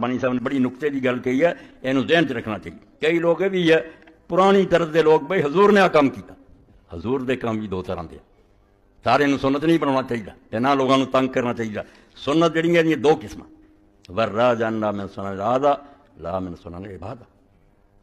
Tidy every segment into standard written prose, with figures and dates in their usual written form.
ربانی صاحب نے بڑی نقطے کی گل کہی ہے، یہ ذہن چ رکھنا چاہیے۔ کئی لوگ یہ بھی ہے پرانی طرز کے لوگ بھائی حضور نے کام کیا، حضور دے کام بھی دو طرح کے، سارے سنت نہیں بنانا چاہیے، یہاں لوگوں کو تنگ کرنا چاہیے۔ سنت جہاں یہ دو قسم، ورا جانا من سنن العادہ لا من سنن العبادہ۔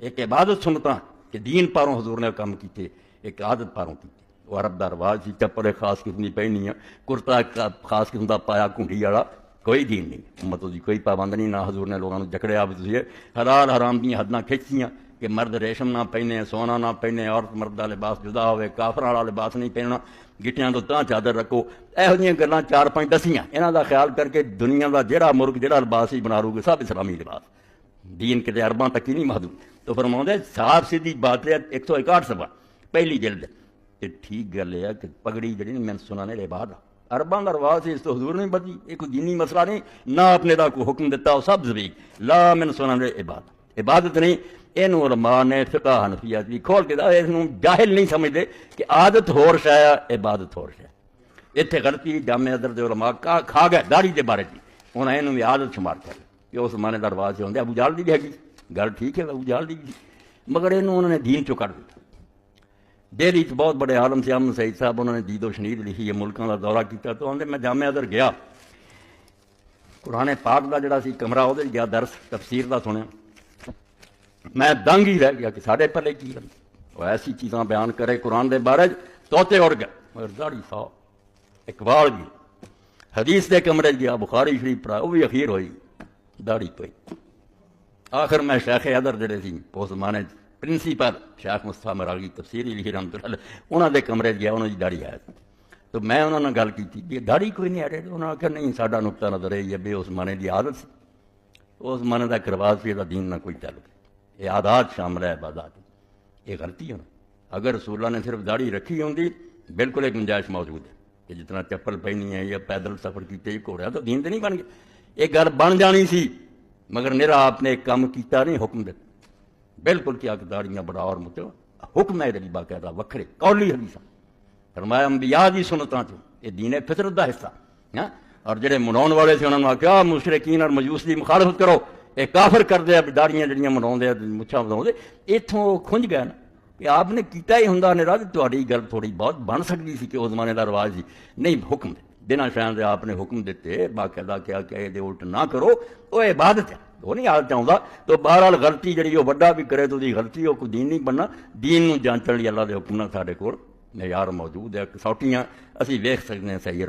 ایک عبادت سنتا کہ دین پاروں حضور نے کام کیتے، ایک عادت پاروں کیتے۔ وہ عرب دا رواج سی چپل خاص قسم کی پہننی ہے، کرتا خاص قسم کا پایا کنڈی والا، کوئی دین نہیں، امت دی کوئی پابند نہیں، نہ حضور نے لوگوں کو جکڑیا بھی تھی حلال حرام دیا حداں کھچتیاں کہ مرد ریشم نہ پہنے، سونا نہ پہنے، عورت مرد کا لباس جدا ہوئے، کافر والا لباس نہیں پہننا، گٹیاں تو تاں چادر رکھو، یہو جہاں گلاں چار پانچ دسیاں، یہاں دا خیال کر کے دنیا دا جہاں ملک جہاں لباس ہی بنا لو گے سب اسلامی لباس، دین کے عرباں تک ہی نہیں محدود۔ تو فرماؤں صاف سیدھی بات ہے 161 صفحہ پہلی جلد، کہ ٹھیک گل ہے کہ پگڑی جڑی من سنن العبادہ، عرباں دا رواج ہے، اس تو حضور نہیں بدلی، یہ کوئی دینی مسئلہ نہیں، نہ اپنے دا کوئی حکم دیتا وہ سب زبیق، لا من سنن العبادہ، عبادت نہیں۔ اینو علماء نے فقہ حنفیہ بھی کھول کے جاہل نہیں سمجھتے کہ عادت ہور شے ہے عبادت ہور شے۔ اتنے غلطی جامع ازہر دے علماء کھا گئے داڑھی دے بارے انہیں اینو بھی عادت شمار کر کہ اس زمانے دا رواج سے ہوندے، ابو جہل دی بھی ہے گل ٹھیک ہے، ابو جہل دی بھی، مگر اینو انہوں نے دین چوں کر دیا۔ دہلی بہت بڑے عالم سے امن سعید صاحب انہوں نے دید و شنید لکھی ہے، ملکوں کا دورہ کیا، تو آدھے میں جامع ازہر گیا، قرآن پاک دا جڑا سی کمرہ وہ گیا، درس تفسیر دا سنیا، میں دنگ ہی رہ گیا کہ ساڑھے پلے کی گل، وہ ایسی چیزاں بیان کرے قرآن دے بارے توتے اڑ گئے، مگر داڑھی صاحب اقبال بھی حدیث دے کمرے گیا، بخاری شریف پڑھا، وہ بھی اخیر ہوئی داڑھی پئی۔ آخر میں شیخ ادر جڑے سی اس زمانے پرنسپل شیخ مصطفیٰ مراغی تفسیری لکھی رحمۃ اللہ علیہ، انہوں دے کمرے گیا، انہوں دی داڑھی ہے، تو میں انہوں نے گل کی تھی کہ داڑھی کوئی نہیں آ رہے، انہوں نے کہا نہیں ساڈا نقطہ نظر ہے یہ بے اس زمانے دی عادت سی، اس زمانے دا رواج سی، دین نہ کوئی تعلق، یہ عادات شامل ہے عبادات، یہ غلطی ہونا۔ اگر رسول اللہ نے صرف داڑھی رکھی ہوندی بالکل ایک گنجائش موجود ہے کہ جتنا چپل پہنی ہے یا پیدل سفر کیتے گھوڑا تو دین تو نہیں بن گیا، یہ گل بن جانی سی، مگر میرا آپ نے ایک کام کیتا نہیں، حکم دے بالکل کیا کہ داڑیاں بڑا اور مچو حکم ہے جی باقاعدہ وکھرے قولی حدیث فرمایا انبیاء دی سنتاں چ یہ دین فطرت دا حصہ ہاں۔ اور جڑے مناؤن والے سے انہوں نے کہا مشرکین اور مجوس دی مخالفت کرو، یہ کافر کر دے داڑیاں جڑیاں مناؤندے مچھاں وداؤندے، اتوں کھنج گئے نا کہ آپ نے کیتا ہی ہوندا نے راہ تہاڈی گل تھوڑی بہت بن سکتی سی کہ اس زمانے دا رواج سی، نہیں حکم دے بنا شان دے آپ نے حکم دیتے باقاعدہ کیا کہ یہ الٹ نہ کرو، وہ عبادت ہے، وہ نہیں آ چاہتا۔ تو بہرحال غلطی جڑی وہ بڑا بھی کرے تو دی غلطی وہ کوئی دین نہیں بننا، دین نو جانچن لئی اللہ دے حکم نال ساڈے کول معیار موجود ہے، کسوٹیاں اسی ویکھ سکتے ہیں صحیح